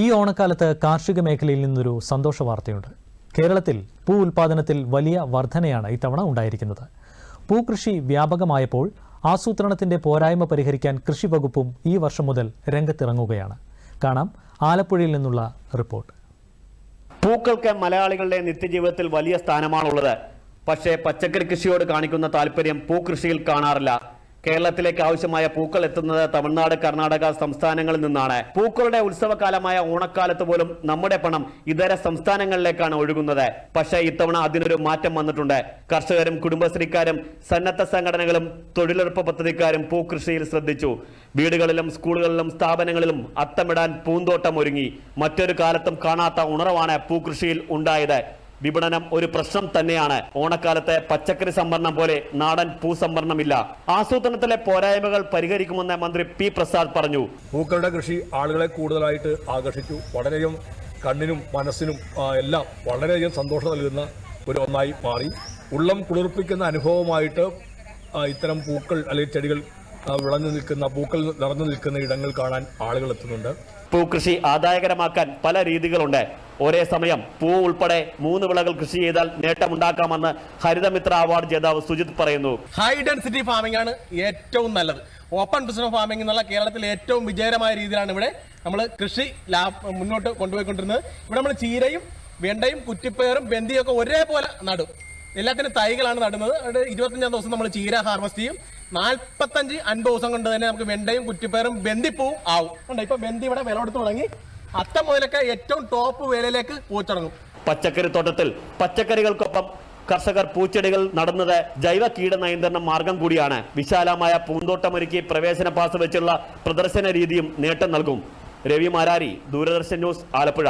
ഈ ഓണക്കാലത്ത് കാർഷിക മേഖലയിൽ നിന്നൊരു സന്തോഷ വാർത്തയുണ്ട്. കേരളത്തിൽ പൂ ഉൽപാദനത്തിൽ വലിയ വർധനയാണ് ഇത്തവണ ഉണ്ടായിരിക്കുന്നത്. പൂകൃഷി വ്യാപകമായപ്പോൾ ആസൂത്രണത്തിന്റെ പോരായ്മ പരിഹരിക്കാൻ കൃഷി വകുപ്പും ഈ വർഷം മുതൽ രംഗത്തിറങ്ങുകയാണ്. കാണാം ആലപ്പുഴയിൽ നിന്നുള്ള റിപ്പോർട്ട്. പൂക്കൾക്ക് മലയാളികളുടെ നിത്യജീവിതത്തിൽ വലിയ സ്ഥാനമാണുള്ളത്. പക്ഷേ പച്ചക്കറി കൃഷിയോട് കാണിക്കുന്ന താല്പര്യം പൂകൃഷിയിൽ കാണാറില്ല. കേരളത്തിലേക്ക് ആവശ്യമായ പൂക്കൾ എത്തുന്നത് തമിഴ്നാട്, കർണാടക സംസ്ഥാനങ്ങളിൽ നിന്നാണ്. പൂക്കളുടെ ഉത്സവകാലമായ ഓണക്കാലത്ത് പോലും നമ്മുടെ പണം ഇതര സംസ്ഥാനങ്ങളിലേക്കാണ് ഒഴുകുന്നത്. പക്ഷേ ഇത്തവണ അതിനൊരു മാറ്റം വന്നിട്ടുണ്ട്. കർഷകരും കുടുംബശ്രീക്കാരും സന്നദ്ധ സംഘടനകളും തൊഴിലുറപ്പ് പദ്ധതിക്കാരും പൂകൃഷിയിൽ ശ്രദ്ധിച്ചു. വീടുകളിലും സ്കൂളുകളിലും സ്ഥാപനങ്ങളിലും അത്തമിടാൻ പൂന്തോട്ടം ഒരുങ്ങി. മറ്റൊരു കാലത്തും കാണാത്ത ഉണർവാണ് പൂകൃഷിയിൽ ഉണ്ടായത്. വിപണനം ഒരു പ്രശ്നം തന്നെയാണ്. ഓണക്കാലത്തെ പച്ചക്കറി സംഭരണം പോലെ നാടൻ പൂസംഭരണമില്ല. ആസൂത്രണത്തിലെ പോരായ്മകൾ പരിഹരിക്കുമെന്ന് മന്ത്രി പി പ്രസാദ് പറഞ്ഞു. പൂക്കളുടെ കൃഷി ആളുകളെ കൂടുതലായിട്ട് ആകർഷിച്ചു. വളരെയധികം കണ്ണിനും മനസ്സിനും എല്ലാം വളരെയധികം സന്തോഷം നൽകുന്ന ഒരു ഒന്നായി മാറി. ഉള്ളം കുളിർപ്പിക്കുന്ന അനുഭവമായിട്ട് ഇത്തരം പൂക്കൾ അല്ലെങ്കിൽ ചെടികൾ വിളഞ്ഞു നിൽക്കുന്ന, പൂക്കൾ നിറഞ്ഞു നിൽക്കുന്ന ഇടങ്ങൾ കാണാൻ ആളുകൾ എത്തുന്നുണ്ട്. പൂകൃഷി ആദായകരമാക്കാൻ പല രീതികളുണ്ട്. ഒരേ സമയം പൂ ഉൾപ്പെടെ 3 വിളകൾ കൃഷി ചെയ്താൽ നേട്ടമുണ്ടാക്കാമെന്ന് ഹരിതമിത്ര അവാർഡ് ജേതാവ് സുജിത് പറയുന്നു. ഹൈ ഡെൻസിറ്റി ഫാമിംഗ് ആണ് ഏറ്റവും നല്ലത്. ഓപ്പൺ ബിസിനസ് ഫാമിംഗ് എന്നുള്ള കേരളത്തിൽ ഏറ്റവും വിജയകരമായ രീതിയിലാണ് ഇവിടെ നമ്മൾ കൃഷി മുന്നോട്ട് കൊണ്ടുപോയിക്കൊണ്ടിരുന്നത്. ഇവിടെ നമ്മൾ ചീരയും വെണ്ടയും കുറ്റിപ്പയറും ബന്ദിയും ഒക്കെ ഒരേപോലെ നടും. എല്ലാത്തിനും തൈകളാണ് നടുന്നത്. 25 ദിവസം നമ്മൾ ചീര ഹാർവെസ്റ്റ് ചെയ്യും. 45-50 ദിവസം കൊണ്ട് തന്നെ നമുക്ക് വെണ്ടയും കുറ്റിപ്പയറും ബന്ദിപ്പൂവും ആവും. ഇപ്പൊ ബന്ദി ഇവിടെ വില കൊടുത്ത് തുടങ്ങി. അത്തം മുതലൊക്കെ ഏറ്റവും ടോപ്പ് വിലയിലേക്ക് പോയിത്തുടങ്ങും. പച്ചക്കറി തോട്ടത്തിൽ പച്ചക്കറികൾക്കൊപ്പം കർഷകർ പൂച്ചെടികൾ നടുന്നത് ജൈവ കീട നിയന്ത്രണ മാർഗം കൂടിയാണ്. വിശാലമായ പൂന്തോട്ടമൊരുക്കി പ്രവേശന പാസ് വെച്ചുള്ള പ്രദർശന രീതിയും നേട്ടം നൽകും. രവി മാരാരി, ദൂരദർശൻ ന്യൂസ്, ആലപ്പുഴ.